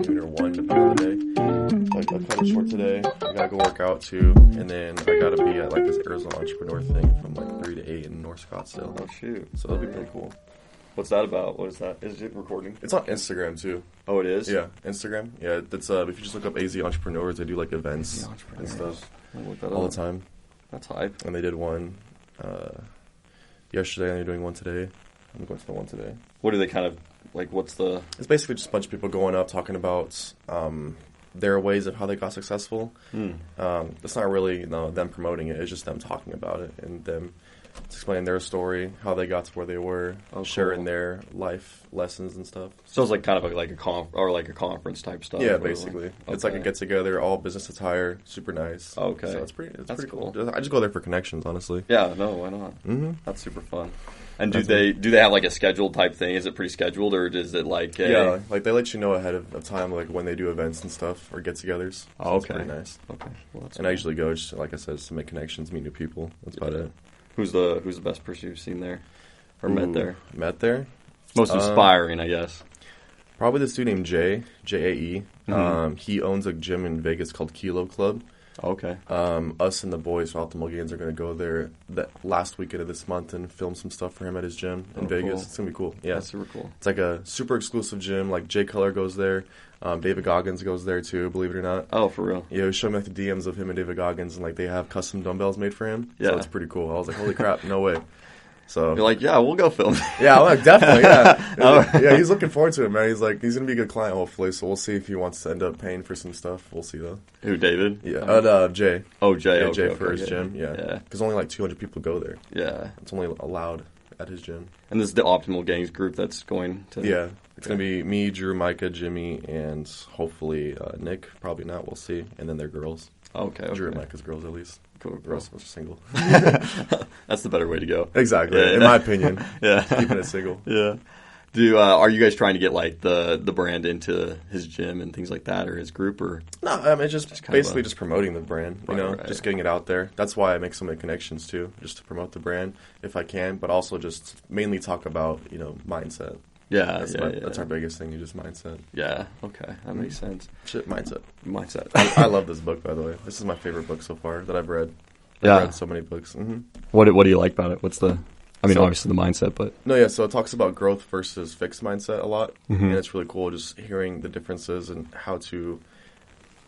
between or 1 depending on the day. So I cut it short today. I gotta go work out too, and then I gotta be at like this Arizona entrepreneur thing from like 3 to 8 in North Scottsdale. Oh shoot! So that'll be pretty cool. What's that about? What is that? Is it recording? It's on Instagram too. Oh, it is? Yeah, Instagram. Yeah, that's if you just look up AZ Entrepreneurs, they do like events and stuff all the time. That's hype. And they did one yesterday, and they're doing one today. I'm going to the one today. What do they kind of like? What's the? It's basically just a bunch of people going up talking about their ways of how they got successful. It's not really them promoting it. It's just them talking about it and them explaining their story, how they got to where they were, sharing their life lessons and stuff. So it's like kind of like a conference type stuff. Yeah, basically. It's like a get together, all business attire, super nice. Okay, so it's pretty cool. I just go there for connections, honestly. Yeah, no, why not? Mm-hmm. That's super fun. And do they have like a scheduled type thing? Is it pretty scheduled, or is it like yeah, like they let you know ahead of time, like when they do events and stuff or get-togethers. Oh, okay, it's pretty nice. Okay, well, that's and I usually go, just like I said, just to make connections, meet new people. That's about it. Who's the best person you've seen there or met there? Met there? Most inspiring, I guess. Probably this dude named Jay, J-A-E. Mm-hmm. He owns a gym in Vegas called Kilo Club. Okay. Us and the boys from Optimal Gains are going to go there that last weekend of this month and film some stuff for him at his gym in Vegas. Cool. It's going to be cool. Yeah. That's super cool. It's like a super exclusive gym. Like Jay Cutler goes there. David Goggins goes there too, believe it or not. Oh, for real? Yeah, he showed me like the DMs of him and David Goggins, and like they have custom dumbbells made for him. Yeah. So it's pretty cool. I was like, holy crap, no way. So you're like, yeah, we'll go film. Yeah, like, definitely, yeah. Yeah, he's looking forward to it, man. He's like, he's going to be a good client, hopefully, so we'll see if he wants to end up paying for some stuff. We'll see, though. Who, David? Yeah, Jay. Oh, Jay. Yeah, okay, Jay okay, for his gym, yeah. Because only like 200 people go there. Yeah. It's only allowed at his gym. And this is the Optimal Gains group that's going to... Yeah. It's going to be me, Drew, Micah, Jimmy, and hopefully Nick. Probably not, we'll see. And then their girls. Okay. Drew and Micah's girls, at least. Cool. The rest of us are single. That's the better way to go. Exactly, yeah. In my opinion. Yeah. Keeping it single. Yeah. Are you guys trying to get like the brand into his gym and things like that, or his group, or no? I mean, just basically just promoting the brand. Right. Just getting it out there. That's why I make so many connections too, just to promote the brand if I can, but also just mainly talk about mindset. Yeah, that's our biggest thing. Just mindset. Yeah. Okay, that makes sense. Shit, mindset. I love this book, by the way. This is my favorite book so far that I've read. I've read so many books. Mm-hmm. What do you like about it? What's the? I mean, obviously the mindset, but... No, yeah, so it talks about growth versus fixed mindset a lot, mm-hmm. and it's really cool just hearing the differences and how to...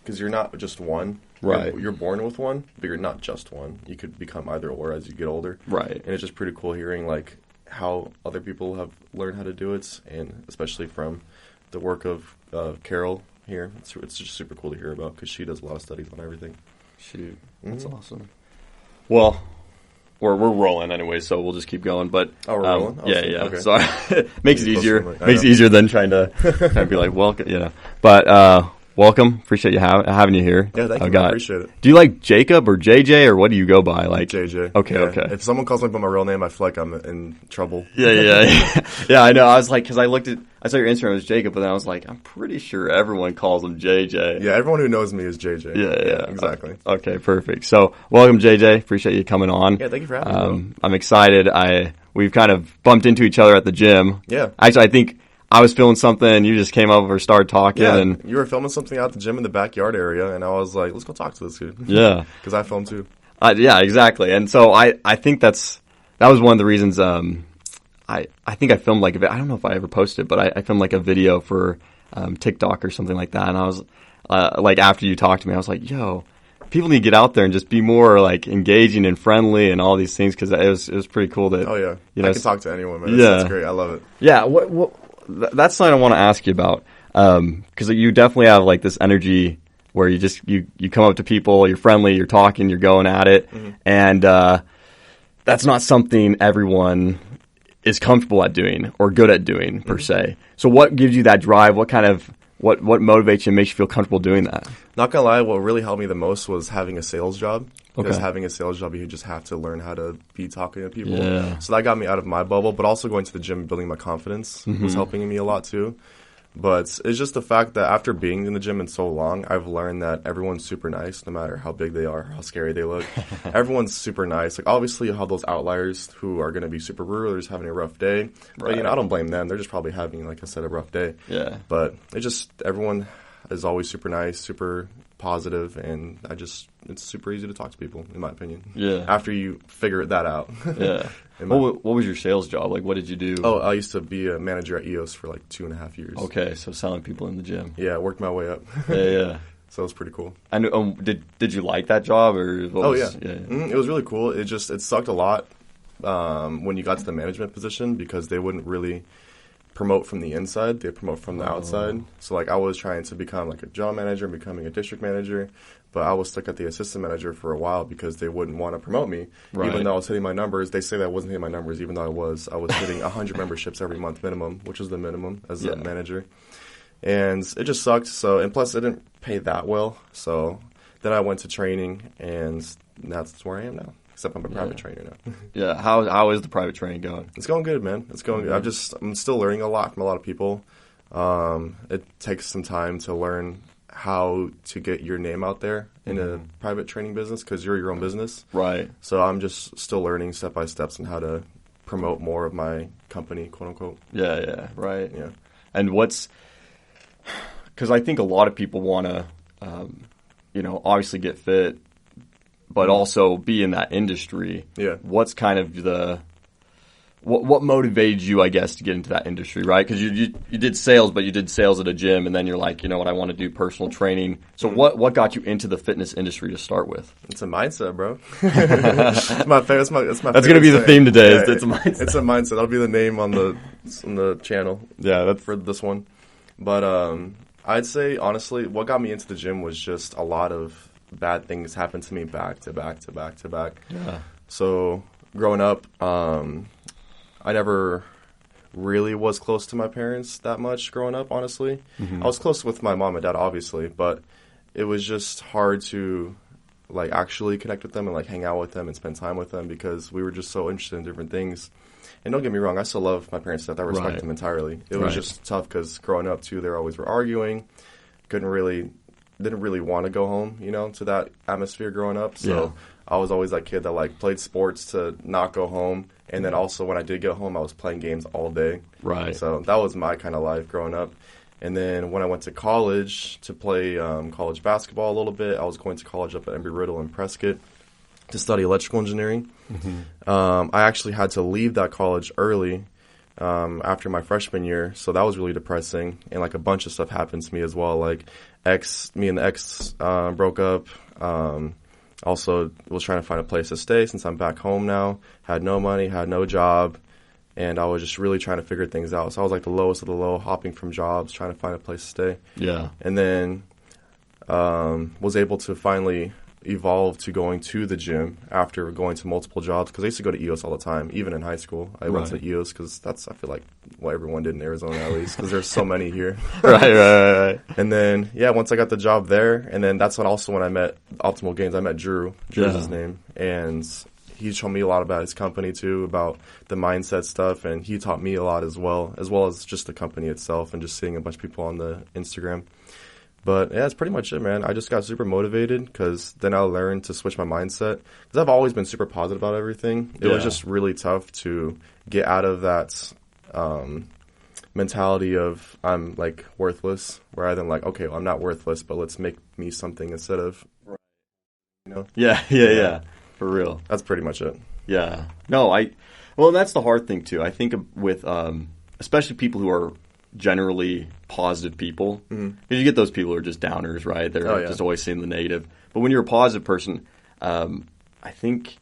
Because you're not just one. Right. You're born with one, but you're not just one. You could become either or as you get older. Right. And it's just pretty cool hearing, like, how other people have learned how to do it, and especially from the work of Carol here. It's just super cool to hear about, because she does a lot of studies on everything. Shoot, that's awesome. Well... We're rolling anyway, so we'll just keep going. But we're rolling. Yeah. Okay. So it makes it easier. Makes it easier than trying to be like, welcome, But welcome. Appreciate you having you here. Yeah, thank you. I appreciate it. Do you like Jacob or JJ, or what do you go by? Like JJ. Okay. If someone calls me by my real name, I feel like I'm in trouble. Yeah. Yeah, I know. I was like, because I saw your Instagram was Jacob, but then I was like, I'm pretty sure everyone calls him JJ. Yeah, everyone who knows me is JJ. Yeah, exactly. Okay, perfect. So, welcome, JJ. Appreciate you coming on. Yeah, thank you for having me. I'm excited. We've kind of bumped into each other at the gym. Yeah. Actually, I think I was feeling something, and you just came over and started talking. Yeah, and you were filming something out the gym in the backyard area, and I was like, let's go talk to this dude. Yeah. Because I film too. Yeah, exactly. And so I think that was one of the reasons I think I filmed like I don't know if I ever posted, but I filmed like a video for TikTok or something like that. And I was like, after you talked to me, I was like, yo, people need to get out there and just be more like engaging and friendly and all these things, because it was pretty cool that. Oh yeah, I can talk to anyone, man. Yeah, that's great. I love it. Yeah, that's something I want to ask you about, because you definitely have like this energy where you just you come up to people, you're friendly, you're talking, you're going at it, mm-hmm. and that's not something everyone is comfortable at doing or good at doing per se. So what gives you that drive? What kind of what motivates you and makes you feel comfortable doing that? Not gonna lie, what really helped me the most was having a sales job. Because Okay. having a sales job, you just have to learn how to be talking to people. Yeah. So that got me out of my bubble, but also going to the gym and building my confidence was helping me a lot too. But it's just the fact that after being in the gym in so long, I've learned that everyone's super nice, no matter how big they are, how scary they look. Everyone's super nice. Like, obviously, you have those outliers who are going to be super rude or just having a rough day. But, I don't blame them. They're just probably having, like I said, a rough day. Yeah. But everyone is always super nice, super positive, and it's super easy to talk to people, in my opinion. Yeah. After you figure that out. Yeah. What was your sales job? Like, what did you do? Oh, I used to be a manager at EOS for like 2.5 years. Okay, so selling people in the gym. Yeah, worked my way up. Yeah. So it was pretty cool. I knew, did you like that job or? It was really cool. It sucked a lot when you got to the management position because they wouldn't really promote from the inside. They promote from the outside. So like I was trying to become like a general manager and becoming a district manager, but I was stuck at the assistant manager for a while because they wouldn't want to promote me. Right. Even though I was hitting my numbers, they say that I wasn't hitting my numbers, even though I was hitting 100 memberships every month minimum, which was the minimum as a manager. And it just sucked. So, and plus it didn't pay that well. So then I went to training, and that's where I am now. Except I'm a private trainer now. Yeah. How is the private training going? It's going good, man. It's going good. I'm still learning a lot from a lot of people. It takes some time to learn how to get your name out there in a private training business because you're your own business. Right. So I'm just still learning step by steps on how to promote more of my company, quote unquote. Yeah. Right. Yeah. And because I think a lot of people want to, obviously get fit, but also be in that industry. Yeah. What's kind of what motivated you, I guess, to get into that industry, right? Because you did sales, but you did sales at a gym, and then you're like, you know what, I want to do personal training. So what got you into the fitness industry to start with? It's a mindset, bro. It's my favorite. That's going to be the theme today. Yeah, it's a mindset. It's a mindset. That'll be the name on the channel. Yeah, that's for this one. But I'd say honestly, what got me into the gym was just a lot of bad things happened to me back to back to back to back. Yeah. So growing up, I never really was close to my parents that much growing up, honestly. Mm-hmm. I was close with my mom and dad, obviously, but it was just hard to like actually connect with them and like hang out with them and spend time with them because we were just so interested in different things. And don't get me wrong, I still love my parents' stuff. I respect them entirely. It was just tough because growing up, too, they always were arguing. Didn't really want to go home, to that atmosphere growing up. So I was always that kid that like played sports to not go home. And then also when I did get home, I was playing games all day. Right. So that was my kind of life growing up. And then when I went to college to play college basketball a little bit, I was going to college up at Embry-Riddle in Prescott to study electrical engineering. Mm-hmm. I actually had to leave that college early after my freshman year, so that was really depressing. And like a bunch of stuff happened to me as well. Like me and the ex broke up. Also was trying to find a place to stay since I'm back home now. Had no money, had no job, and I was just really trying to figure things out. So I was like the lowest of the low, hopping from jobs, trying to find a place to stay. Yeah. And then was able to finally evolve to going to the gym after going to multiple jobs because I used to go to EOS all the time, even in high school. I went to EOS because that's, I feel like, what everyone did in Arizona at least because there's so many here. Right. And then, once I got the job there, and then that's when I met Optimal Gains. I met Drew. Drew's his name. And he showed me a lot about his company, too, about the mindset stuff, and he taught me a lot as well as just the company itself and just seeing a bunch of people on the Instagram. But, that's pretty much it, man. I just got super motivated because then I learned to switch my mindset. Because I've always been super positive about everything. It was just really tough to get out of that mentality of I'm, like, worthless, rather than, like, okay, well, I'm not worthless, but let's make me something instead of, Yeah. For real. That's pretty much it. Yeah. No, well, and that's the hard thing, too. I think with, especially people who are generally positive people, because you get those people who are just downers, right? They're just always seeing the negative. But when you're a positive person, I think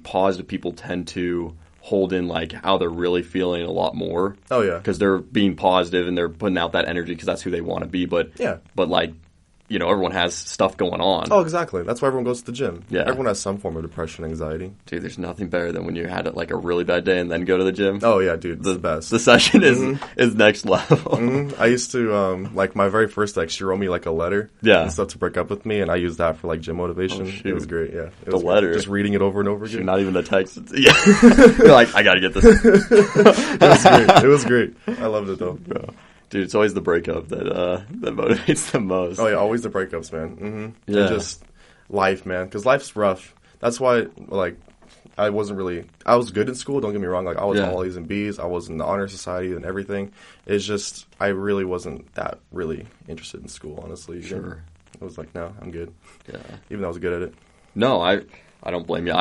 positive people tend to hold in like how they're really feeling a lot more. Oh yeah, because they're being positive and they're putting out that energy because that's who they want to be. But like, everyone has stuff going on. Oh, exactly. That's why everyone goes to the gym. Yeah. Everyone has some form of depression, anxiety. Dude, there's nothing better than when you had like a really bad day and then go to the gym. Oh, yeah, dude. It's the best. The session is next level. I used to, like, my very first ex, she wrote me, like, a letter and stuff to break up with me, and I used that for, like, gym motivation. Oh, it was great, yeah. The letter. Just reading it over and over again. Not even a text. Yeah. You're like, I gotta get this. It was great. I loved it, though. Yeah. Dude, it's always the breakup that motivates the most. Oh yeah, always the breakups, man. Mm-hmm. Yeah. And just life, man, because life's rough. That's why, like, I was good in school, don't get me wrong. Like, I was all A's and B's. I was in the honor society and everything. It's just, I really wasn't that really interested in school, honestly. Sure. I was like, no, I'm good. Yeah. Even though I was good at it. No, I don't blame you.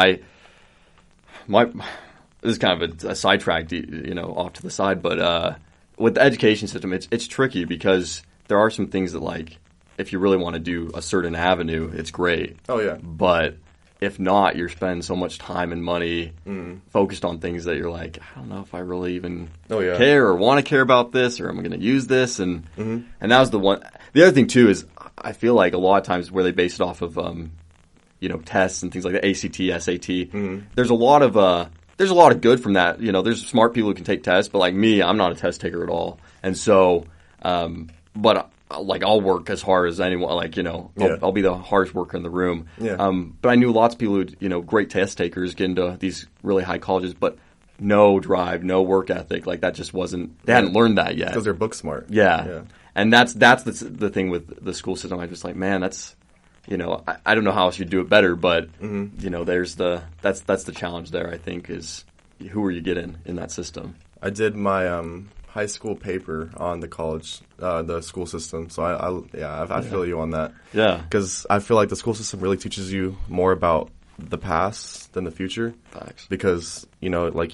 This is kind of a sidetrack, off to the side, but with the education system, it's tricky because there are some things that, like, if you really want to do a certain avenue, it's great. Oh, yeah. But if not, you're spending so much time and money focused on things that you're like, I don't know if I really even care or want to care about this, or am I going to use this? And that was the one. The other thing, too, is I feel like a lot of times where they base it off of, tests and things like the ACT, SAT, there's a lot of good from that. There's smart people who can take tests, but like me, I'm not a test taker at all. And so, but like I'll work as hard as anyone. Like I'll be the hardest worker in the room. Yeah. But I knew lots of people who great test takers get into these really high colleges, but no drive, no work ethic. Like that just wasn't. They hadn't learned that yet because they're book smart. Yeah. And that's the thing with the school system. I'm just like, man, that's. I don't know how else you'd do it better, but that's the challenge there. I think is who are you getting in that system? I did my high school paper on the school system, so I feel you on that. Yeah, because I feel like the school system really teaches you more about the past than the future. Facts. Because like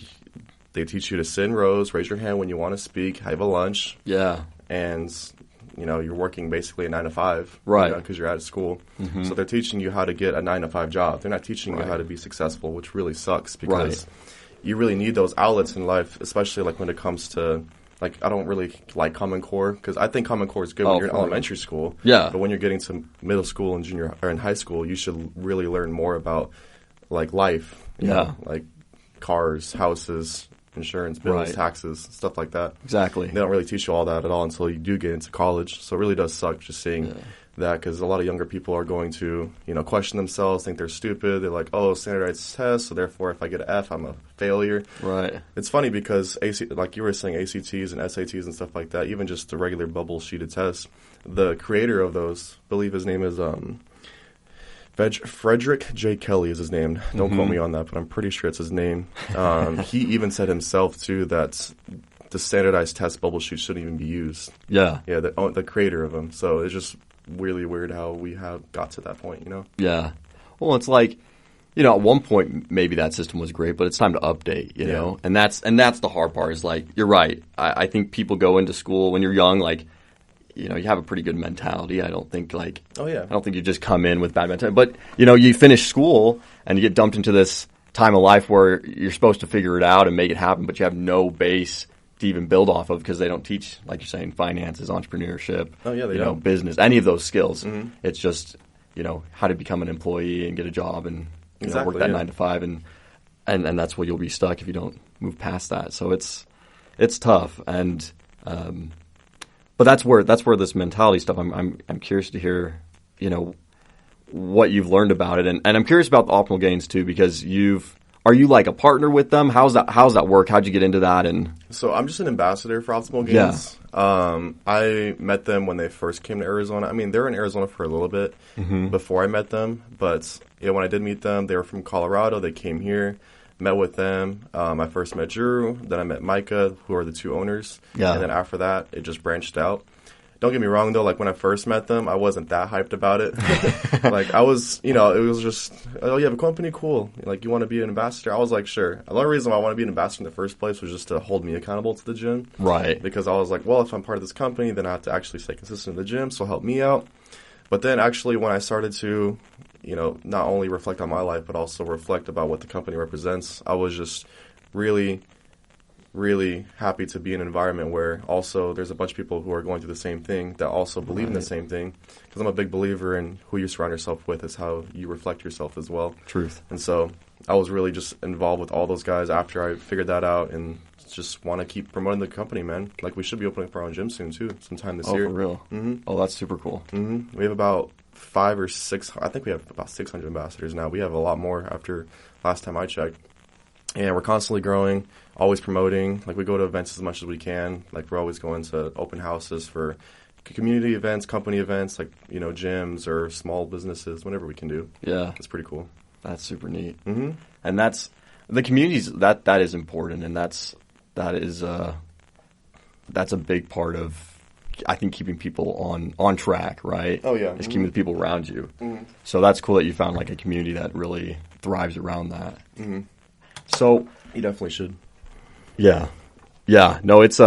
they teach you to sit in rows, raise your hand when you want to speak, have a lunch. Yeah, and you're working basically a 9 to 5, right? Because you're out of school. Mm-hmm. So they're teaching you how to get a 9 to 5 job. They're not teaching you how to be successful, which really sucks because you really need those outlets in life, especially like when it comes to like I don't really like Common Core because I think Common Core is good when you're in elementary school. Yeah, but when you're getting to middle school and junior or in high school, you should really learn more about like life. You know, like cars, houses. Insurance, bills, taxes, stuff like that. Exactly. They don't really teach you all that at all until you do get into college. So it really does suck just seeing that because a lot of younger people are going to, question themselves, think they're stupid. They're like, oh, standardized tests, so therefore if I get an F, I'm a failure. Right. It's funny because, like you were saying, ACTs and SATs and stuff like that, even just the regular bubble-sheeted tests, the creator of those, I believe his name is Frederick J. Kelly is his name. Don't quote me on that, but I'm pretty sure it's his name. He even said himself, too, that the standardized test bubble sheet shouldn't even be used. Yeah. Yeah, the creator of them. So it's just really weird how we have got to that point, Yeah. Well, it's like, at one point, maybe that system was great, but it's time to update, you know? And that's the hard part is, like, you're right. I think people go into school when you're young, like, you have a pretty good mentality. I don't think I don't think you just come in with bad mentality. But, you finish school and you get dumped into this time of life where you're supposed to figure it out and make it happen, but you have no base to even build off of because they don't teach, like you're saying, finances, entrepreneur's business, any of those skills. Mm-hmm. It's just, how to become an employee and get a job and work that 9 to 5 and that's where you'll be stuck if you don't move past that. So it's tough and but that's where this mentality stuff. I'm curious to hear, what you've learned about it, and I'm curious about the Optimal Gains too because are you like a partner with them? How's that work? How'd you get into that? And so I'm just an ambassador for Optimal Gains. Yeah. I met them when they first came to Arizona. I mean, they were in Arizona for a little bit before I met them, but when I did meet them, they were from Colorado. They came here. Met with them. I first met Drew, then I met Micah, who are the two owners. Yeah. And then after that, it just branched out. Don't get me wrong, though. Like, when I first met them, I wasn't that hyped about it. Like, I was, it was just, oh, you have a company? Cool. Like, you want to be an ambassador? I was like, sure. The only reason why I wanted to be an ambassador in the first place was just to hold me accountable to the gym. Right. Because I was like, well, if I'm part of this company, then I have to actually stay consistent in the gym, so help me out. But then, actually, when I started to not only reflect on my life, but also reflect about what the company represents. I was just really, really happy to be in an environment where also there's a bunch of people who are going through the same thing that also believe in the same thing. Because I'm a big believer in who you surround yourself with is how you reflect yourself as well. Truth. And so I was really just involved with all those guys after I figured that out and just want to keep promoting the company, man. Like, we should be opening up our own gym soon, too, sometime this year. Oh, for real? Mm-hmm. Oh, that's super cool. Mm-hmm. We have about 5 or 6, I think we have about 600 ambassadors now. We have a lot more after last time I checked. And we're constantly growing, always promoting. Like, we go to events as much as we can. Like, we're always going to open houses for community events, company events, like, you know, gyms or small businesses, whatever we can do. Yeah. It's pretty cool. That's super neat. Mm-hmm. And that's the communities that is important, and that's a big part of, I think, keeping people on track, right? Oh yeah, is keeping the people around you. Mm-hmm. So that's cool that you found like a community that really thrives around that. Mm-hmm. So you definitely should. Yeah. No, it's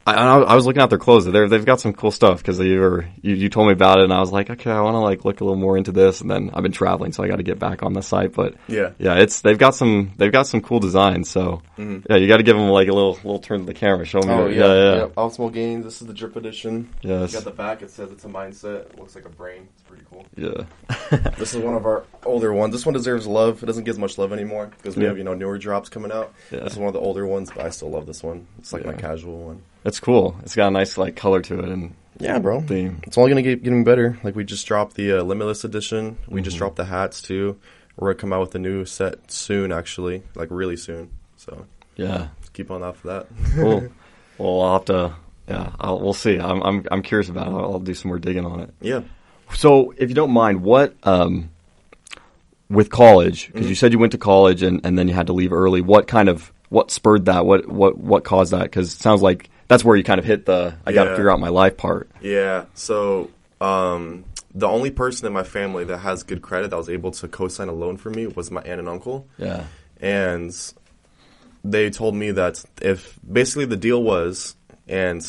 I was looking at their clothes. They've got some cool stuff because you told me about it, and I was like, okay, I want to like look a little more into this. And then I've been traveling, so I got to get back on the site. But yeah, they've got some cool designs. So yeah, you got to give them like a little turn to the camera, show me. Oh yeah. Optimal Gains. This is the drip edition. Yes. You got the back. It says it's a mindset. It looks like a brain. It's pretty cool. Yeah. This is one of our older ones. This one deserves love. It doesn't get as much love anymore because we have newer drops coming out. Yeah. This is one of the older ones, but I still love this one. It's like my casual one. It's cool. It's got a nice like color to it, and bro, theme. It's only gonna get getting better. Like, we just dropped the Limitless edition. We just dropped the hats too. We're gonna come out with a new set soon, actually, like really soon. So let's keep on after that. Cool. Well, I'll have to. Yeah, we'll see. I'm curious about it. I'll do some more digging on it. Yeah. So, if you don't mind, what with college, because you said you went to college and then you had to leave early. What spurred that? What caused that? Because it sounds like that's where you kind of hit the I got to figure out my life part. Yeah. So the only person in my family that has good credit that was able to co-sign a loan for me was my aunt and uncle. Yeah. And they told me that if basically the deal was, and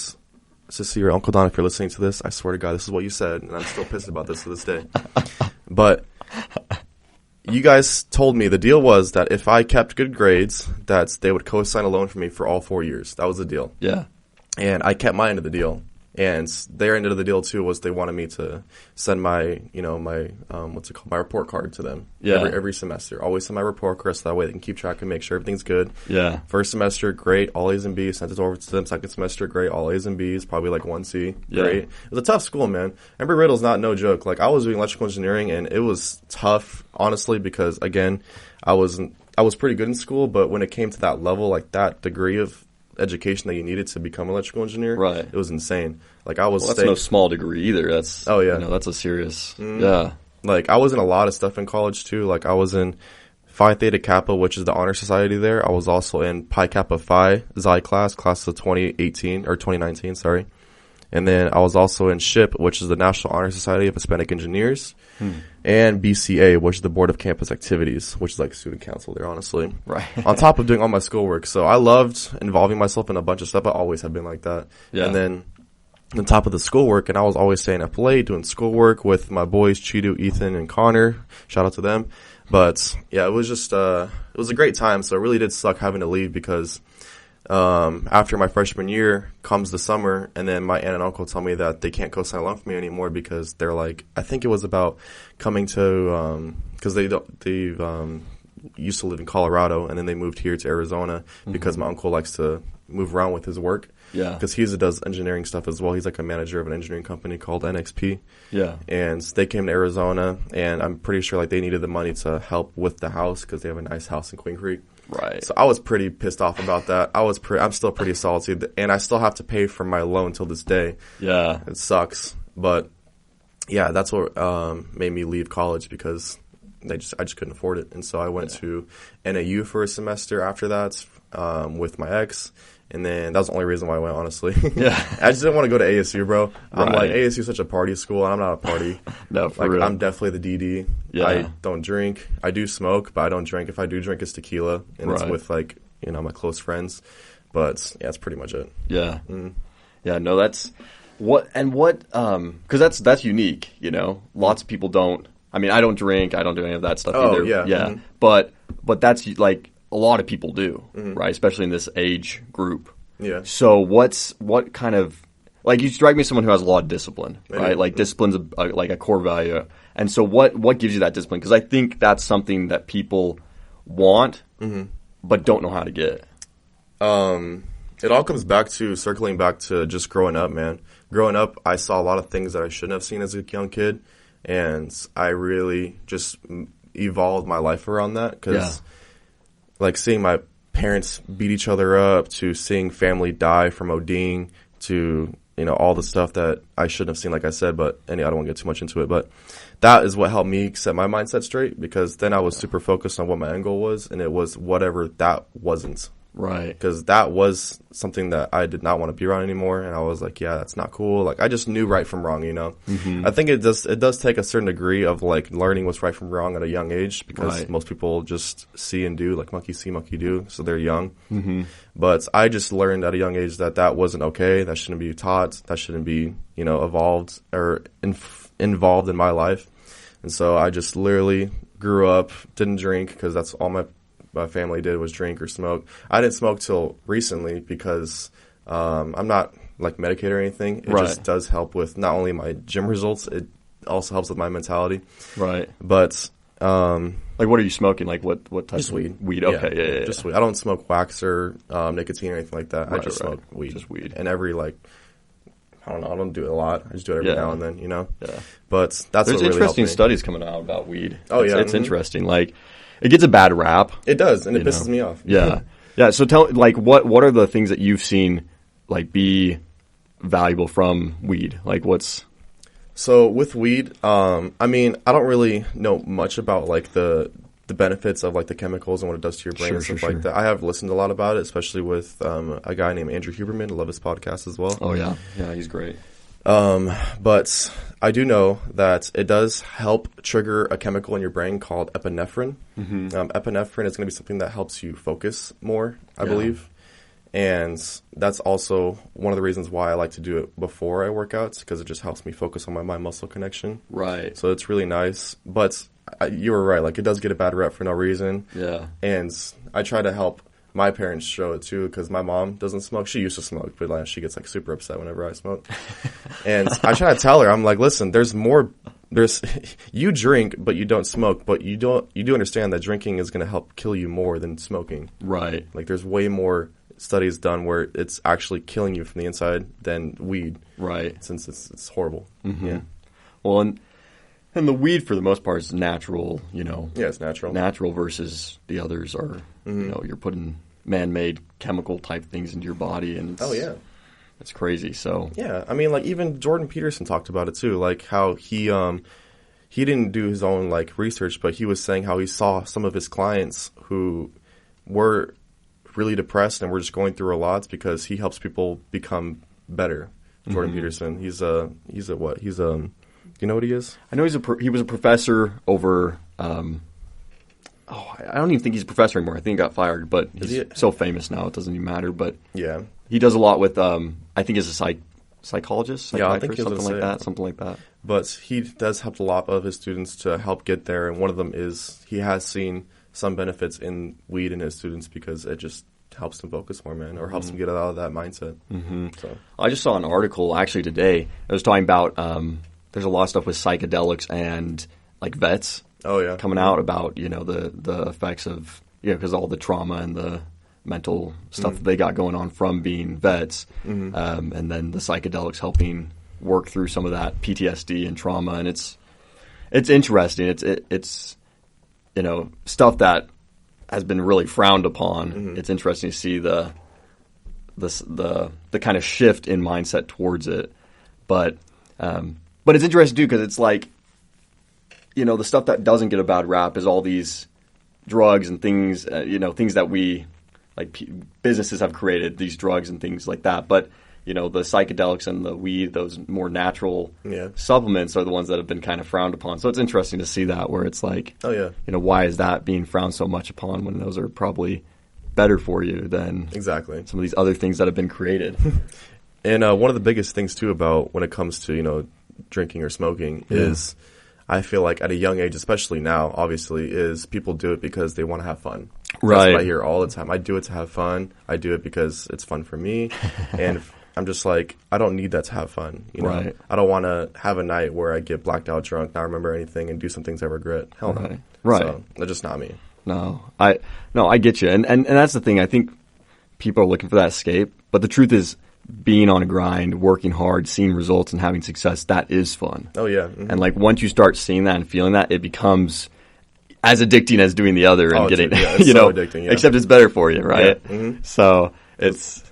Cecilia, Uncle Don, if you're listening to this, I swear to God, this is what you said, and I'm still pissed about this to this day. But you guys told me the deal was that if I kept good grades, that they would co-sign a loan for me for all 4 years. That was the deal. Yeah. And I kept my end of the deal. And their end of the deal too was they wanted me to send my my report card to them. Yeah. Every semester. Always send my report card so that way they can keep track and make sure everything's good. Yeah. First semester, great, all A's and B's. Sent it over to them. Second semester, great, all A's and B's. Probably like 1C. Yeah. Great. It was a tough school, man. Embry-Riddle's not no joke. Like, I was doing electrical engineering and it was tough, honestly, because again, I was pretty good in school, but when it came to that level, like that degree of education that you needed to become an electrical engineer, right? It was insane. Like, I was. That's no small degree either. That's that's a serious. Yeah. Like, I was in a lot of stuff in college too. Like, I was in Phi Theta Kappa, which is the honor society there. I was also in Pi Kappa Phi Xi class of 2019, sorry. And then I was also in SHIP, which is the National Honor Society of Hispanic Engineers, and BCA, which is the Board of Campus Activities, which is like student council there, honestly. Right. On top of doing all my schoolwork. So I loved involving myself in a bunch of stuff. I always have been like that. Yeah. And then on top of the schoolwork, and I was always staying up late doing schoolwork with my boys, Chidu, Ethan, and Connor. Shout out to them. But yeah, it was just, it was a great time. So it really did suck having to leave because after my freshman year comes the summer, and then my aunt and uncle tell me that they can't co-sign a loan for me anymore because they're like, I think it was about coming to, because they used to live in Colorado, and then they moved here to Arizona because my uncle likes to move around with his work. Yeah. Because he does engineering stuff as well. He's like a manager of an engineering company called NXP. Yeah. And they came to Arizona, and I'm pretty sure like they needed the money to help with the house because they have a nice house in Queen Creek. Right. So I was pretty pissed off about that. I'm still pretty salty, and I still have to pay for my loan till this day. Yeah. It sucks, but yeah, that's what made me leave college because I just couldn't afford it, and so I went to NAU for a semester after that with my ex. And then that was the only reason why I went, honestly. Yeah. I just didn't want to go to ASU, bro. I'm like, ASU is such a party school, and I'm not a party. No, for like, real. I'm definitely the DD. Yeah. I don't drink. I do smoke, but I don't drink. If I do drink, it's tequila, and it's with, like, my close friends. But, yeah, that's pretty much it. Yeah. Yeah, no, that's because that's unique, Lots of people don't. I mean, I don't drink. I don't do any of that stuff either. Yeah. Yeah. Mm-hmm. But that's, like, a lot of people do, right? Especially in this age group. Yeah. So what kind of, like, you strike me as someone who has a lot of discipline, right? Like, discipline's like a core value. And so what gives you that discipline? Because I think that's something that people want, but don't know how to get. It all comes back to circling back to just growing up, man. Growing up, I saw a lot of things that I shouldn't have seen as a young kid, and I really just evolved my life around that because like seeing my parents beat each other up to seeing family die from ODing to, you know, all the stuff that I shouldn't have seen, like I said, but I don't want to get too much into it. But that is what helped me set my mindset straight, because then I was super focused on what my end goal was, and it was whatever that wasn't. Right. Because that was something that I did not want to be around anymore, and I was like, yeah, that's not cool. Like, I just knew right from wrong, you know? Mm-hmm. I think it does take a certain degree of, like, learning what's right from wrong at a young age, because most people just see and do, like monkey see, monkey do, so they're young. Mm-hmm. But I just learned at a young age that wasn't okay, that shouldn't be taught, that shouldn't be, you know, evolved or involved in my life. And so I just literally grew up, didn't drink, because that's all my family did was drink or smoke. I didn't smoke till recently because I'm not like medicated or anything. It just does help with not only my gym results, it also helps with my mentality. Right. But like, what are you smoking? Like, what type just of weed? Weed. Okay. Yeah. Just weed. I don't smoke wax or nicotine or anything like that. I just smoke weed. Just weed. And every, like, I don't know. I don't do it a lot. I just do it every now and then, you know? Yeah. But that's There's what really interesting helped me. studies coming out about weed. It's interesting. Like, it gets a bad rap. It does, and it pisses me off. Yeah. Yeah. So tell, like, what are the things that you've seen, like, be valuable from weed? Like, what's... So with weed, I mean, I don't really know much about, like, the benefits of, like, the chemicals and what it does to your brain and stuff like that. I have listened a lot about it, especially with a guy named Andrew Huberman. I love his podcast as well. Oh, yeah. Yeah, he's great. But I do know that it does help trigger a chemical in your brain called epinephrine. Mm-hmm. Epinephrine is going to be something that helps you focus more, I believe. And that's also one of the reasons why I like to do it before I work out, because it just helps me focus on my mind-muscle connection. Right. So it's really nice. But you were right. Like, it does get a bad rep for no reason. Yeah. And I try to help my parents show it too, because my mom doesn't smoke. She used to smoke, but like, she gets like super upset whenever I smoke. And I try to tell her, I'm like, listen, you drink, but you don't smoke, but you do understand that drinking is going to help kill you more than smoking. Right. Like, there's way more studies done where it's actually killing you from the inside than weed. Right. Since it's horrible. Mm-hmm. Yeah. Well, and the weed, for the most part, is natural, you know. Yeah, it's natural. Natural versus the others are, you know, you're putting man-made chemical type things into your body. And it's crazy, so. Yeah, I mean, like, even Jordan Peterson talked about it, too. Like, how he didn't do his own, like, research, but he was saying how he saw some of his clients who were really depressed and were just going through a lot, because he helps people become better. Jordan Peterson. He's a what? He's a... Do you know what he is? I know he was a professor over. I don't even think he's a professor anymore. I think he got fired, but he's so famous now it doesn't even matter. But yeah, he does a lot with. I think he's a psychologist, I think something like that. But he does help a lot of his students to help get there, and one of them is he has seen some benefits in weed in his students because it just helps them focus more, man, or helps them get out of that mindset. Mm-hmm. So I just saw an article actually today. It was talking about. There's a lot of stuff with psychedelics and like vets coming out about, you know, the effects of, because all the trauma and the mental stuff that they got going on from being vets, and then the psychedelics helping work through some of that PTSD and trauma, and it's interesting. It's you know, stuff that has been really frowned upon. It's interesting to see the kind of shift in mindset towards it, but it's interesting, too, because it's like, you know, the stuff that doesn't get a bad rap is all these drugs and things, things that we, like, businesses have created, these drugs and things like that. But, you know, the psychedelics and the weed, those more natural supplements are the ones that have been kind of frowned upon. So it's interesting to see that, where it's like, you know, why is that being frowned so much upon when those are probably better for you than some of these other things that have been created. And one of the biggest things, too, about when it comes to, you know, drinking or smoking is, I feel like at a young age, especially now, obviously, is people do it because they want to have fun. Right. That's what I hear all the time. I do it to have fun. I do it because it's fun for me. And I'm just like, I don't need that to have fun. You know? I don't want to have a night where I get blacked out drunk, not remember anything, and do some things I regret. Hell no. Right. So that's just not me. No, I get you. And that's the thing. I think people are looking for that escape. But the truth is, being on a grind, working hard, seeing results, and having success, that is fun. Oh, yeah. And, like, once you start seeing that and feeling that, it becomes as addicting as doing the other and getting, dude, yeah, it's so addicting, yeah. except it's better for you, right? Yeah. Mm-hmm. So it's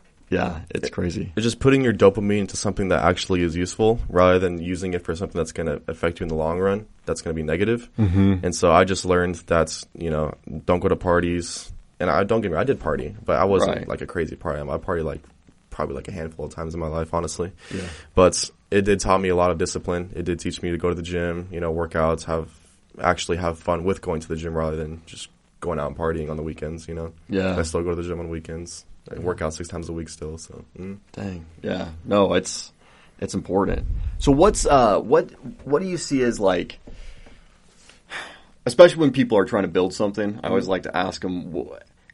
crazy. It's just putting your dopamine into something that actually is useful rather than using it for something that's going to affect you in the long run. That's going to be negative. Mm-hmm. And so I just learned that, don't go to parties. And don't get me wrong, I did party, but I wasn't like a crazy party. I partied probably like a handful of times in my life, honestly. Yeah. But it did taught me a lot of discipline. It did teach me to go to the gym, workouts, have fun with going to the gym rather than just going out and partying on the weekends, Yeah. I still go to the gym on weekends. I work out 6 times a week still, so. Dang. Yeah. No, it's important. So what do you see as like, especially when people are trying to build something, I always like to ask them,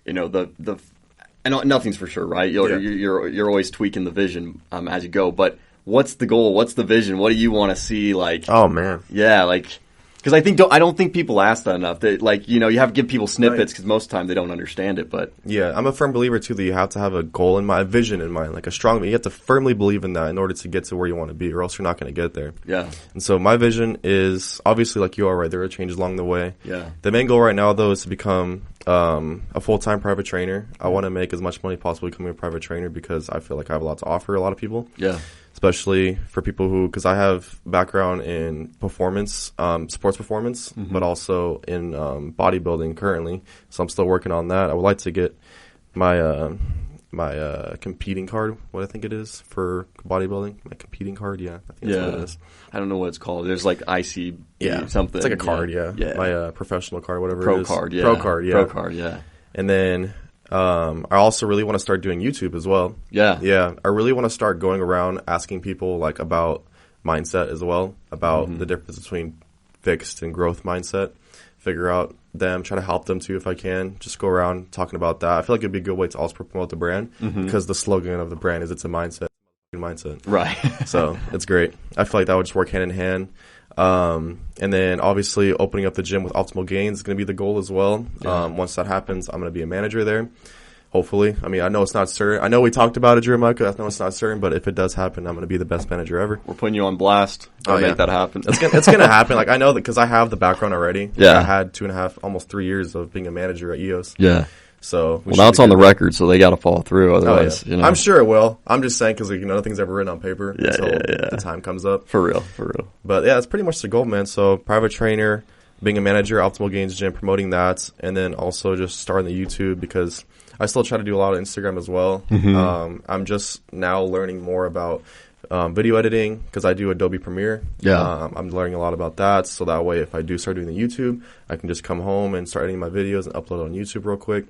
and nothing's for sure, right? You're always tweaking the vision as you go, but what's the goal? What's the vision? What do you want to see? Like, oh man, yeah, like, because I don't think people ask that enough. That you have to give people snippets because most of the time they don't understand it. But yeah, I'm a firm believer too that you have to have a goal in mind, a vision in mind, like a strong. You have to firmly believe in that in order to get to where you want to be, or else you're not going to get there. Yeah. And so my vision is obviously, like you are right, there are changes along the way. Yeah. The main goal right now though is to become a full-time private trainer. I want to make as much money possible becoming a private trainer because I feel like I have a lot to offer a lot of people. Yeah. Especially for people because I have background in performance, sports performance, but also in bodybuilding currently. So I'm still working on that. I would like to get my competing card, what I think it is for bodybuilding. My competing card, yeah. I think that's what it is. I don't know what it's called. There's like IC something. It's like a card, yeah. My professional card, whatever Pro it is. Card, yeah. Pro card, yeah. Pro card, yeah. And then I also really want to start doing YouTube as well. Yeah. Yeah. I really want to start going around asking people like about mindset as well, about the difference between fixed and growth mindset. Figure out them, try to help them too if I can. Just go around talking about that. I feel like it'd be a good way to also promote the brand because the slogan of the brand is it's a mindset. Right. So it's great. I feel like that would just work hand in hand. And then obviously opening up the gym with optimal gains is going to be the goal as well. Yeah. Once that happens, I'm going to be a manager there. Hopefully. I mean, I know it's not certain. I know we talked about it, Jeremiah. I know it's not certain, but if it does happen, I'm going to be the best manager ever. We're putting you on blast. Make that happen. It's going to happen. Like, I know that because I have the background already. Yeah. I had 2.5, almost 3 years of being a manager at EOS. Yeah. So now it's on the record, so they got to follow through. Otherwise, I'm sure it will. I'm just saying because nothing's ever written on paper until the time comes up. For real. But yeah, that's pretty much the goal, man. So private trainer, being a manager, Optimal Gains Gym, promoting that, and then also just starting the YouTube because I still try to do a lot of Instagram as well. I'm just now learning more about video editing because I do Adobe Premiere. Yeah. I'm learning a lot about that, so that way if I do start doing the YouTube, I can just come home and start editing my videos and upload it on YouTube real quick.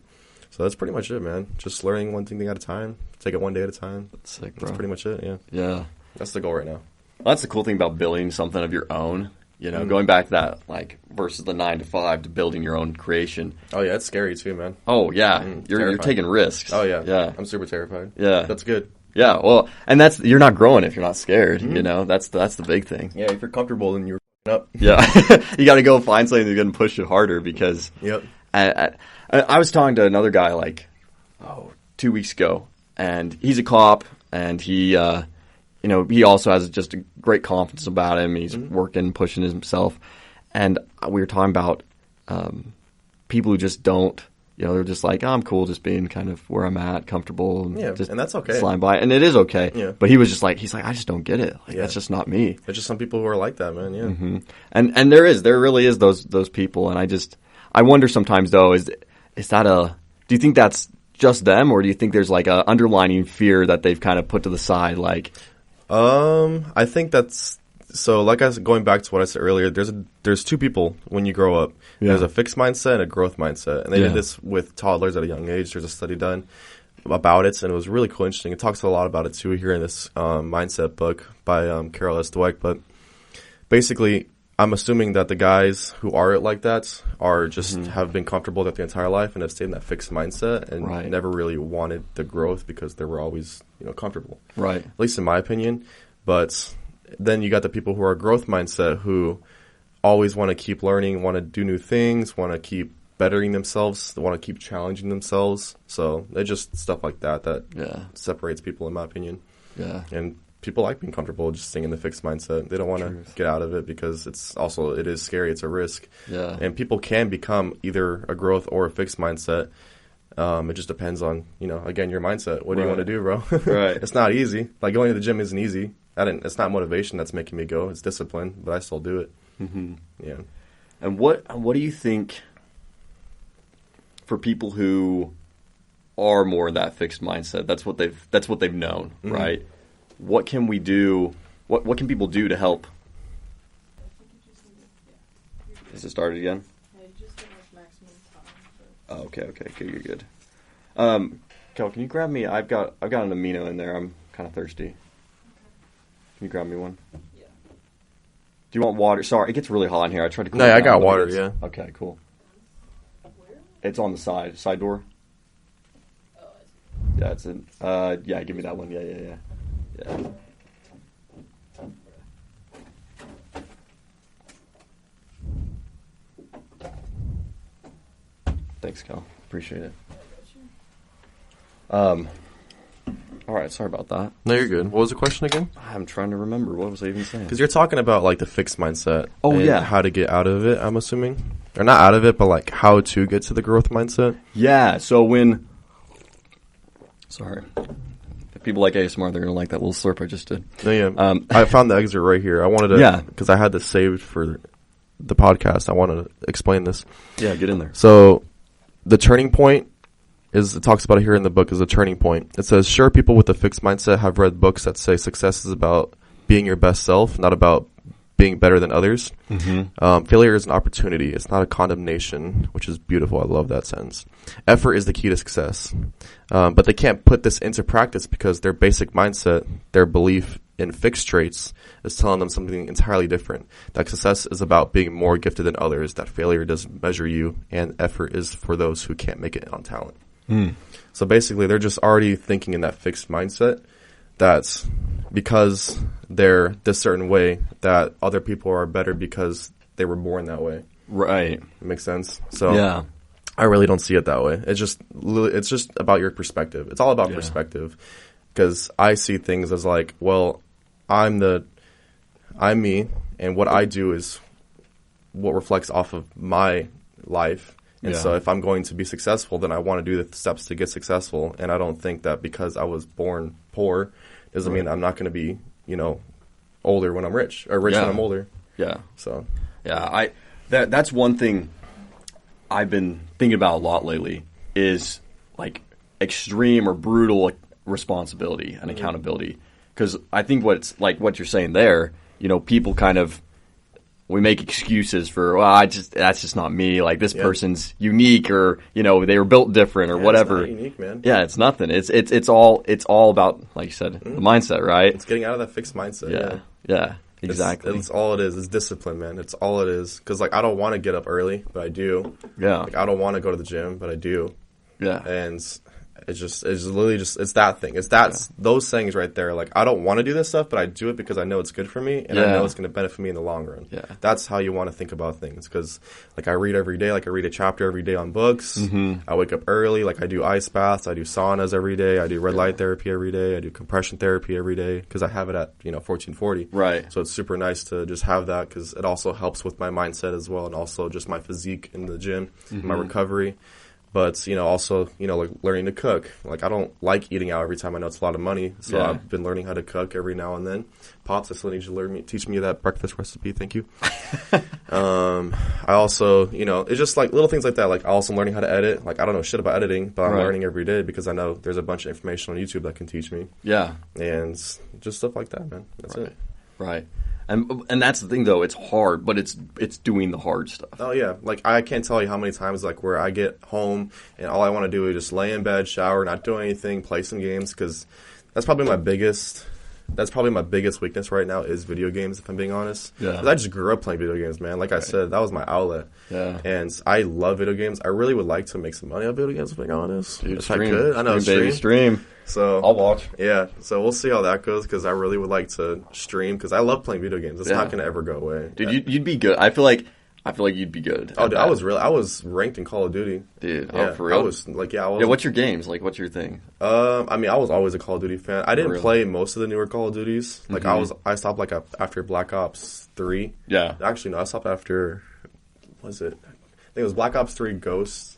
So that's pretty much it, man. Just learning one thing at a time. Take it one day at a time. That's sick, bro. That's pretty much it, yeah. Yeah. That's the goal right now. Well, that's the cool thing about building something of your own. Going back to that, like, versus the 9 to 5 to building your own creation. Oh, yeah, it's scary too, man. Oh, yeah. You're taking risks. Oh, yeah. Yeah. I'm super terrified. Yeah. That's good. Yeah, well, and you're not growing if you're not scared, That's the big thing. Yeah, if you're comfortable, then you're up. Yeah. You got to go find something that's going to push you harder because I was talking to another guy, 2 weeks ago, and he's a cop, and he also has just a great confidence about him. He's working, pushing himself. And we were talking about people who just don't, they're just like, I'm cool just being kind of where I'm at, comfortable. And and that's okay. Slime by. And it is okay. Yeah. But he was just like, I just don't get it. That's just not me. There's just some people who are like that, man, yeah. Mm-hmm. And there really is those people. And I wonder sometimes, though, is that do you think that's just them, or do you think there's like a underlining fear that they've kind of put to the side, like? I think that's so. Like I was going back to what I said earlier. There's two people when you grow up. Yeah. There's a fixed mindset and a growth mindset, and they did this with toddlers at a young age. There's a study done about it, and it was really cool, interesting. It talks a lot about it too here in this mindset book by Carol S. Dweck. But basically, I'm assuming that the guys who are like that are just have been comfortable with their entire life and have stayed in that fixed mindset and never really wanted the growth because they were always, comfortable. Right. At least in my opinion. But then you got the people who are growth mindset who always want to keep learning, want to do new things, want to keep bettering themselves, they want to keep challenging themselves. So it's just stuff like that separates people, in my opinion. Yeah. And people like being comfortable just staying in the fixed mindset. They don't want to get out of it because it is scary. It's a risk. Yeah. And people can become either a growth or a fixed mindset. It just depends on, again, your mindset. What do you want to do, bro? Right. It's not easy. Like, going to the gym isn't easy. It's not motivation that's making me go. It's discipline, but I still do it. Mm-hmm. Yeah. And what do you think for people who are more in that fixed mindset? That's what they've known, mm-hmm. right? What can we do? What can people do to help? Has it started again? Yeah, you just finished maximum time. Oh, okay, good, you're good. Kel, can you grab me? I've got an amino in there. I'm kind of thirsty. Okay. Can you grab me one? Yeah. Do you want water? Sorry, it gets really hot in here. I tried to cool No, it I down, got but water, it's- yeah. Okay, cool. Where? It's on the side door. Oh, I see. Yeah, it's in. Yeah, give me that one. Yeah. Thanks, Cal. Appreciate it. All right. Sorry about that. No, you're good. What was the question again? I'm trying to remember. What was I even saying? Because you're talking about, like, the fixed mindset. Oh, and yeah. how to get out of it, I'm assuming. Or not out of it, but, like, how to get to the growth mindset. Yeah. So sorry. If people like ASMR, they're gonna like that little slurp I just did. No, yeah. I found the excerpt right here. I wanted to, Yeah. because I had this saved for the podcast. I wanted to explain this. Yeah, get in there. So, the turning point it talks about it here in the book is a turning point. It says, sure, people with a fixed mindset have read books that say success is about being your best self, not about being better than others. Mm-hmm. Failure is an opportunity. It's not a condemnation, which is beautiful. I love that sentence. Effort is the key to success. But they can't put this into practice because their basic mindset, their belief in fixed traits, is telling them something entirely different. That success is about being more gifted than others, that failure doesn't measure you, and effort is for those who can't make it on talent. So basically, they're just already thinking in that fixed mindset that's because they're this certain way that other people are better because they were born that way. Right. Makes sense? So Yeah. I really don't see it that way. It's just about your perspective. It's all about perspective. Because I see things as like, well, I'm me, and what I do is what reflects off of my life. And so if I'm going to be successful, then I want to do the steps to get successful. And I don't think that because I was born poor doesn't mean I'm not going to be, older when I'm rich, or rich when I'm older. Yeah. So Yeah, that's one thing I've been thinking about a lot lately is like extreme or brutal responsibility and accountability. Because I think what you're saying there, people kind of, we make excuses for, that's just not me. Like this person's unique, or they were built different, or whatever. It's not unique, man. Yeah, it's nothing. It's all about, like you said, the mindset, right? It's getting out of that fixed mindset. Yeah, exactly. It's all it is. It's discipline, man. It's all it is. Because I don't want to get up early, but I do. Yeah. I don't want to go to the gym, but I do. Yeah. And it's literally it's that thing. It's those things right there. Like, I don't want to do this stuff, but I do it because I know it's good for me, and I know it's going to benefit me in the long run. Yeah. That's how you want to think about things. Because, I read every day. I read a chapter every day on books. Mm-hmm. I wake up early. I do ice baths. I do saunas every day. I do red light therapy every day. I do compression therapy every day because I have it at, 1440. Right. So it's super nice to just have that because it also helps with my mindset as well, and also just my physique in the gym, my recovery. But, also, learning to cook. I don't like eating out every time. I know it's a lot of money. So I've been learning how to cook every now and then. Pops, I still need you to teach me that breakfast recipe. Thank you. I also, it's just little things like that. I'm also learning how to edit. I don't know shit about editing, but I'm learning every day because I know there's a bunch of information on YouTube that can teach me. Yeah. And just stuff like that, man. That's it. Right. And that's the thing, though. It's hard, but it's doing the hard stuff. Oh, yeah. I can't tell you how many times, where I get home and all I want to do is just lay in bed, shower, not do anything, play some games, because that's probably my biggest weakness right now is video games, if I'm being honest. Yeah. 'Cause I just grew up playing video games, man. I said, that was my outlet. Yeah. And I love video games. I really would like to make some money on video games, if I'm being honest. Dude, if I could. I know, stream. So I'll watch. Yeah. So we'll see how that goes, because I really would like to stream, because I love playing video games. It's not going to ever go away. Dude, you'd be good. I feel like I feel like you'd be good. Oh, dude, I was ranked in Call of Duty. Dude, Yeah, for real? I was like, Yeah, what's your games? Like, what's your thing? I mean, I was always a Call of Duty fan. I didn't Really? play most of the newer Call of Duties. Like, I stopped like after Black Ops 3. Yeah. Actually, no, I stopped after, what was it? I think it was Black Ops 3 Ghosts,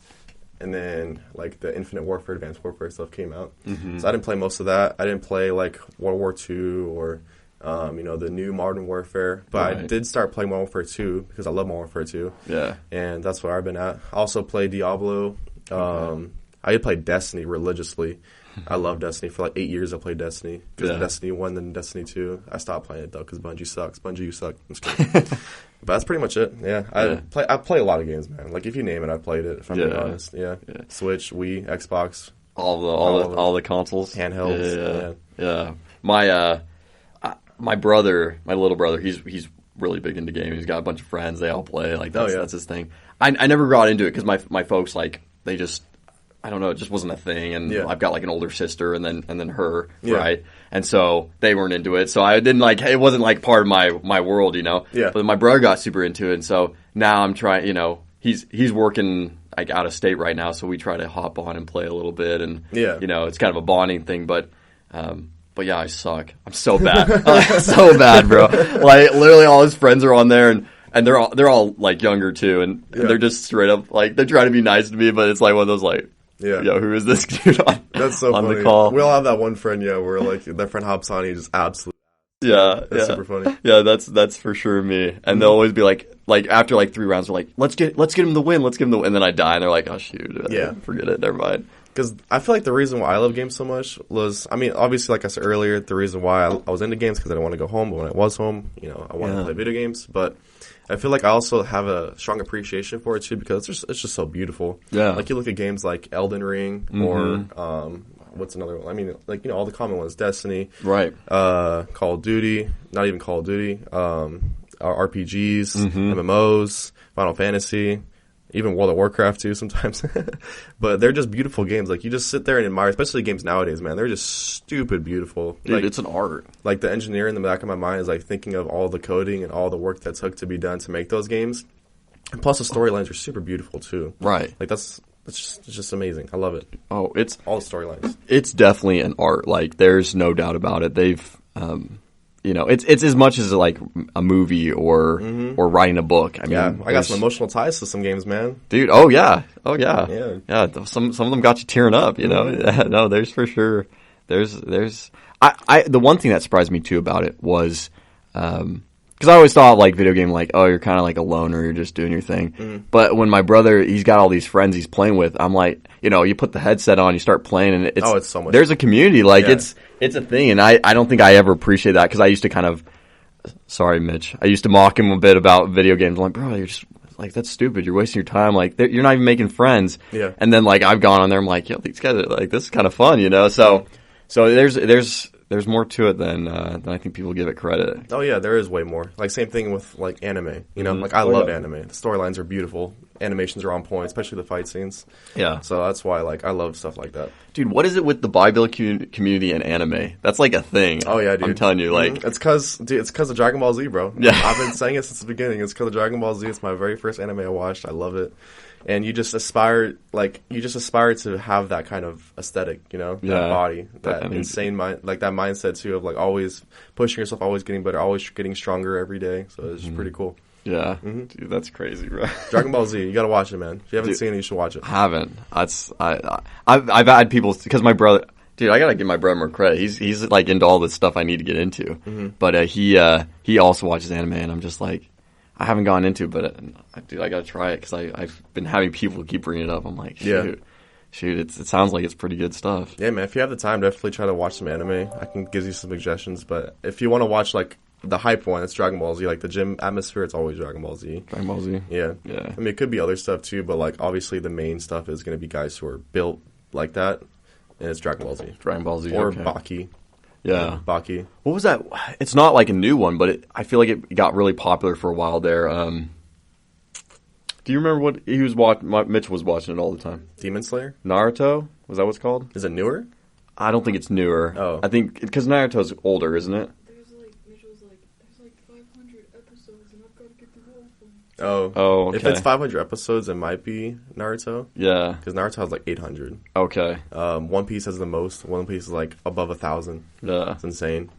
and then like the Infinite Warfare, Advanced Warfare stuff came out. So I didn't play most of that. I didn't play like World War II or the new Modern Warfare. But Right. I did start playing Modern Warfare 2 because I love Modern Warfare 2. Yeah. And that's where I've been at. I also play Diablo. I did play Destiny religiously. I love Destiny. For like 8 years I played Destiny. Because Destiny 1, then Destiny 2. I stopped playing it though because Bungie sucks. Bungie, you suck. I'm just kidding. But that's pretty much it. Yeah. I play a lot of games, man. Like if you name it, I played it, if I'm being honest. Yeah. Switch, Wii, Xbox. All the consoles. Handhelds. Yeah. My brother, my little brother, he's really big into gaming. He's got a bunch of friends. They all play. Like that's his thing. I never got into it because my folks, like, they just, I don't know, it just wasn't a thing. And I've got like an older sister and then her, right? And so they weren't into it. So I didn't like, it wasn't like part of my world, you know? Yeah. But my brother got super into it. And so now I'm trying, he's working like out of state right now. So we try to hop on and play a little bit. And, it's kind of a bonding thing. But yeah, I suck. I'm so bad. So bad, bro. Like literally all his friends are on there and they're all like younger too. And they're just straight up like, they're trying to be nice to me, but it's like one of those like, yo, who is this dude on, That's so on funny. the call? We all have that one friend, where like that friend hops on, he just absolutely. That's super funny. Yeah, that's for sure me. And they'll always be like after like 3 rounds, they're like, let's get him the win, and then I die, and they're like, oh shoot, forget it, never mind. Because I feel like the reason why I love games so much was, I mean, obviously, like I said earlier, the reason why I was into games because I didn't want to go home, but when I was home, I wanted to play video games. But I feel like I also have a strong appreciation for it too because it's just so beautiful. Yeah. Like you look at games like Elden Ring or what's another one? I mean, like all the common ones, Destiny, right? Call of Duty, not even Call of Duty, RPGs, MMOs, Final Fantasy. Even World of Warcraft too sometimes. But they're just beautiful games. Like you just sit there and admire, especially games nowadays, man. They're just stupid beautiful. Dude, like, it's an art. Like the engineer in the back of my mind is like thinking of all the coding and all the work that took to be done to make those games. And plus the storylines are super beautiful too. Right. Like it's just amazing. I love it. Oh, it's all the storylines. It's definitely an art. Like there's no doubt about it. They've it's as much as like a movie or writing a book. I mean, I got some emotional ties to some games, man. Dude, yeah. Some of them got you tearing up. No, there's for sure. There's. The one thing that surprised me too about it was because I always thought like video game like, oh, you're kind of like a loner, you're just doing your thing. But when my brother, he's got all these friends he's playing with, I'm like, you put the headset on, you start playing, and it's so much. There's a community, like it's a thing, and I don't think I ever appreciate that because I used to kind of, sorry, Mitch, I used to mock him a bit about video games. I'm like, bro, you're just like, that's stupid. You're wasting your time. Like, you're not even making friends. Yeah. And then like I've gone on there, I'm like, yo, these guys are like, this is kind of fun, So there's more to it than I think people give it credit. Oh yeah, there is way more. Like same thing with like anime. Like I love anime. The storylines are beautiful. Animations are on point, especially the fight scenes. Yeah. So that's why like I love stuff like that. Dude, what is it with the bodybuilding community and anime? That's like a thing. Oh yeah, dude. I'm telling you, like it's because of Dragon Ball Z, bro. Yeah. I've been saying it since the beginning. It's because of Dragon Ball Z. It's my very first anime I watched. I love it. And you just aspire to have that kind of aesthetic, that body, that insane mind, like that mindset too of like always pushing yourself, always getting better, always getting stronger every day. So it's just pretty cool. Yeah, dude, that's crazy, bro. Dragon Ball Z, you gotta watch it, man. If you haven't seen it, you should watch it. I haven't. I've had people because my brother. Dude, I gotta give my brother more credit. He's like into all this stuff I need to get into. But he also watches anime, and I'm just like, I haven't gone into it, but dude, I gotta try it because I've been having people keep bringing it up. I'm like, shoot, it sounds like it's pretty good stuff. Yeah, man. If you have the time, definitely try to watch some anime. I can give you some suggestions, but if you want to watch like the hype one, it's Dragon Ball Z. Like the gym atmosphere, it's always Dragon Ball Z. Dragon Ball Z. Yeah. I mean, it could be other stuff too, but like obviously the main stuff is going to be guys who are built like that, and it's Dragon Ball Z. Dragon Ball Z. Or Baki. Yeah. Baki. What was that? It's not like a new one, but I feel like it got really popular for a while there. Do you remember what he was watching? Mitch was watching it all the time. Demon Slayer? Naruto? Was that what it's called? Is it newer? I don't think it's newer. Oh. I think, because Naruto's older, isn't it? Mitch was like, there's like 500 episodes and Oh, okay. If it's 500 episodes, it might be Naruto. Yeah. Because Naruto has like 800. Okay. One Piece has the most. One Piece is like above 1,000. Yeah. It's insane.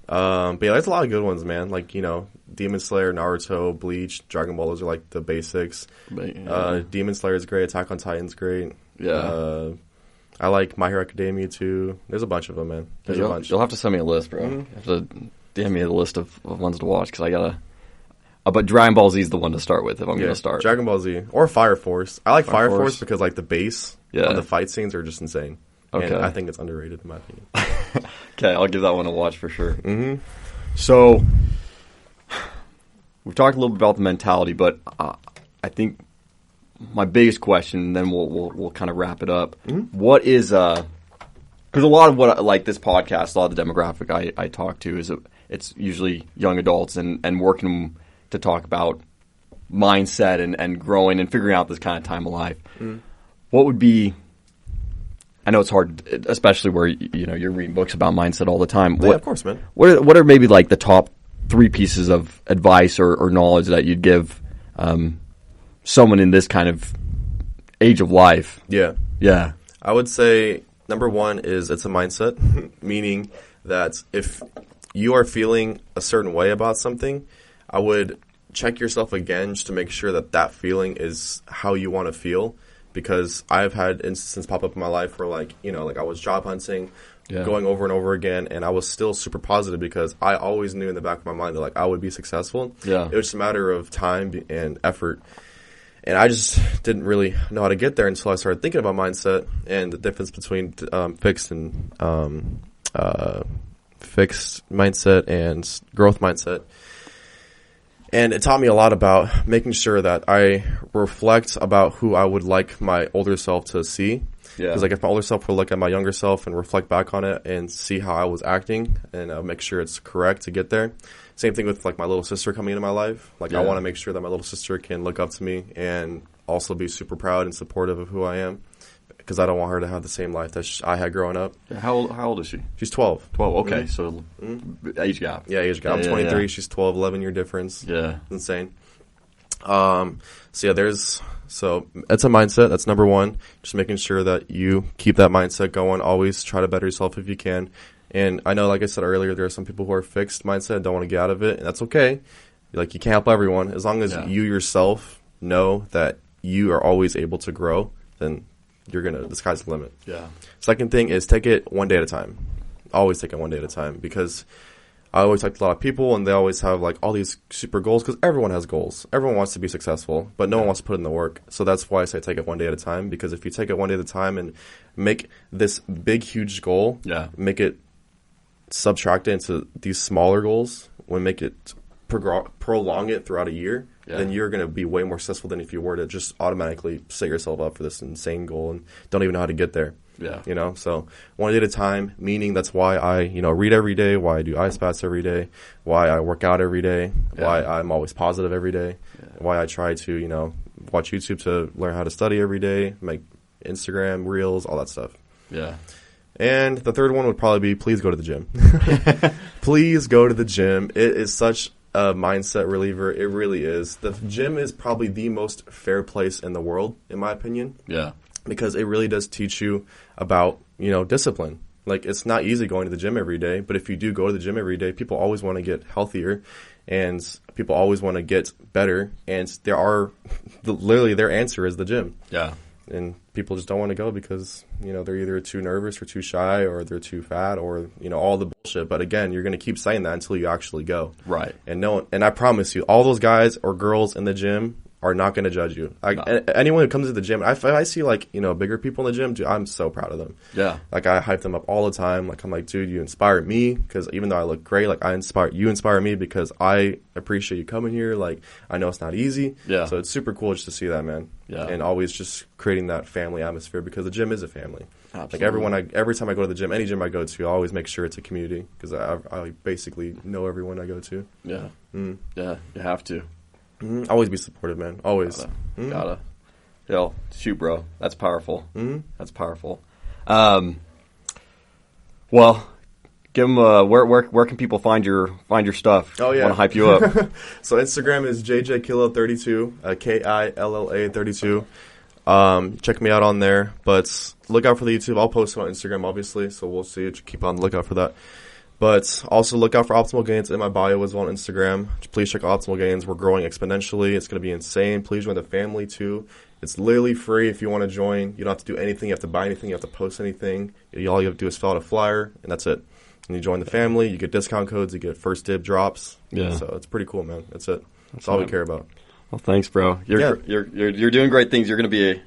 But yeah, there's a lot of good ones, man. Like, you know, Demon Slayer, Naruto, Bleach, Dragon Ball, those are like the basics. Demon Slayer is great. Attack on Titan's great. Yeah. I like My Hero Academia too. There's a bunch of them, man. There's a bunch. You'll have to send me a list, bro. You have to DM me a list of ones to watch because I gotta. But Dragon Ball Z is the one to start with if I'm gonna start. Dragon Ball Z or Fire Force. I like Fire Force Force because like the bass on the fight scenes are just insane. Okay. And I think it's underrated in my opinion. Okay, I'll give that one a watch for sure. Mm-hmm. So we've talked a little bit about the mentality, but I think my biggest question, and then we'll kind of wrap it up. Mm-hmm. What is because a lot of what like this podcast, a lot of the demographic I talk to is it's usually young adults and working to talk about mindset and growing and figuring out this kind of time of life. Mm-hmm. What would be? I know it's hard, especially where you know you're reading books about mindset all the time. Yeah, of course, man. What are maybe like the top 3 pieces of advice or knowledge that you'd give someone in this kind of age of life? Yeah. I would say number 1 is it's a mindset, meaning that if you are feeling a certain way about something, I would check yourself again just to make sure that that feeling is how you want to feel. Because I've had instances pop up in my life where, like, you know, like I was job hunting, going over and over again, and I was still super positive because I always knew in the back of my mind that, like, I would be successful. Yeah. It was just a matter of time and effort. And I just didn't really know how to get there until I started thinking about mindset and the difference between fixed mindset and growth mindset. And it taught me a lot about making sure that I reflect about who I would like my older self to see. Because like if my older self would look at my younger self and reflect back on it and see how I was acting and make sure it's correct to get there. Same thing with like my little sister coming into my life. Like I want to make sure that my little sister can look up to me and also be super proud and supportive of who I am. Because I don't want her to have the same life that I had growing up. How old is she? She's 12. 12, okay. So age gap. Yeah, age gap. I'm 23. She's 12, 11-year difference. Yeah. Insane. So it's a mindset. That's number 1. Just making sure that you keep that mindset going. Always try to better yourself if you can. And I know, like I said earlier, there are some people who are fixed mindset and don't want to get out of it. And that's okay. Like, you can't help everyone. As long as you yourself know that you are always able to grow, then the sky's the limit. Yeah. Second thing is take it one day at a time. Always take it one day at a time because I always talk to a lot of people and they always have like all these super goals because everyone has goals. Everyone wants to be successful, but no one wants to put in the work. So that's why I say take it one day at a time because if you take it one day at a time and make this big, huge goal, make it subtract it into these smaller goals, make it prolong it throughout a year, then you're going to be way more successful than if you were to just automatically set yourself up for this insane goal and don't even know how to get there. Yeah. You know, so one day at a time, meaning that's why I, read every day, why I do ice baths every day, why I work out every day, why I'm always positive every day, why I try to, watch YouTube to learn how to study every day, make Instagram, Reels, all that stuff. Yeah. And the third one would probably be please go to the gym. Please go to the gym. It is such a mindset reliever. It really is. The gym is probably the most fair place in the world, in my opinion. Yeah. Because it really does teach you about, discipline. Like, it's not easy going to the gym every day, but if you do go to the gym every day, people always want to get healthier and people always want to get better. And literally their answer is the gym. Yeah. And people just don't want to go because, they're either too nervous or too shy or they're too fat or, all the bullshit. But again, you're going to keep saying that until you actually go. Right. And I promise you, all those guys or girls in the gym are not going to judge you. Anyone who comes to the gym, if I see bigger people in the gym, dude, I'm so proud of them. Yeah. Like, I hype them up all the time. Like, I'm like, dude, you inspire me because even though I look great, like you inspire me because I appreciate you coming here. Like, I know it's not easy. Yeah. So it's super cool just to see that, man. Yeah. And always just creating that family atmosphere because the gym is a family. Absolutely. Like every time I go to the gym, any gym I go to, I always make sure it's a community because I basically know everyone I go to. Yeah. Yeah. You have to. Always be supportive, man. Always. Gotta. Yo, shoot, bro. That's powerful. That's powerful. Well, Give them where can people find your stuff? Oh, yeah. Want to hype you up? So Instagram is JJ32, KILLA 32. Check me out on there, but look out for the YouTube. I'll post it on Instagram, obviously, so we'll see. Keep on the lookout for that. But also look out for Optimal Gains in my bio as well on Instagram. Please check out Optimal Gains. We're growing exponentially. It's going to be insane. Please join the family too. It's literally free if you want to join. You don't have to do anything. You have to buy anything. You have to post anything. All you have to do is fill out a flyer, and that's it. And you join the family. You get discount codes. You get first dib drops. Yeah. So it's pretty cool, man. That's it. That's all we care about. Well, thanks, bro. You're doing great things. You're going to be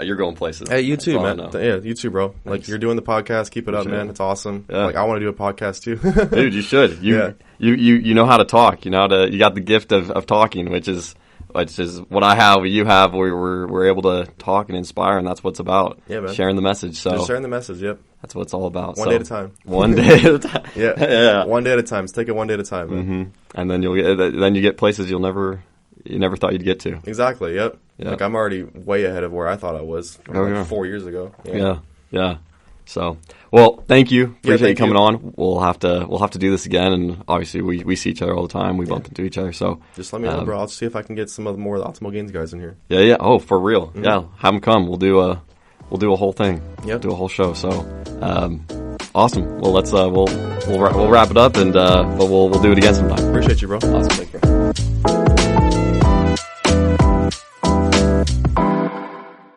you're going places. Hey, you too, man. Yeah, you too, bro. Thanks. Like, you're doing the podcast. Keep it up, man. It's awesome. Yeah. Like, I want to do a podcast too. Dude, you should. You know how to talk. You got the gift of talking, which is what I have, what you have. We're able to talk and inspire, and that's what it's about. Yeah, man. Sharing the message. So just sharing the message. Yep. That's what it's all about. One day at a time. One day at a time. Yeah. Yeah. One day at a time. Just take it one day at a time, man. Mm-hmm. And then you get places you never thought you'd get to. Exactly. Yep. Yeah. Like, I'm already way ahead of where I thought I was 4 years ago. Yeah. So, well, thank you. Appreciate you thank coming you. on. We'll have to do this again, and obviously we see each other all the time. We bump into each other. So just let me know, bro. I'll see if I can get some more of the Optimal Gains guys in here. Yeah. Oh, for real. Mm-hmm. Yeah, have them come. We'll do a whole thing. Yep. Do a whole show. So, awesome. Well, let's we'll wrap it up, and but we'll do it again sometime. Appreciate you, bro. Awesome. Thanks, bro.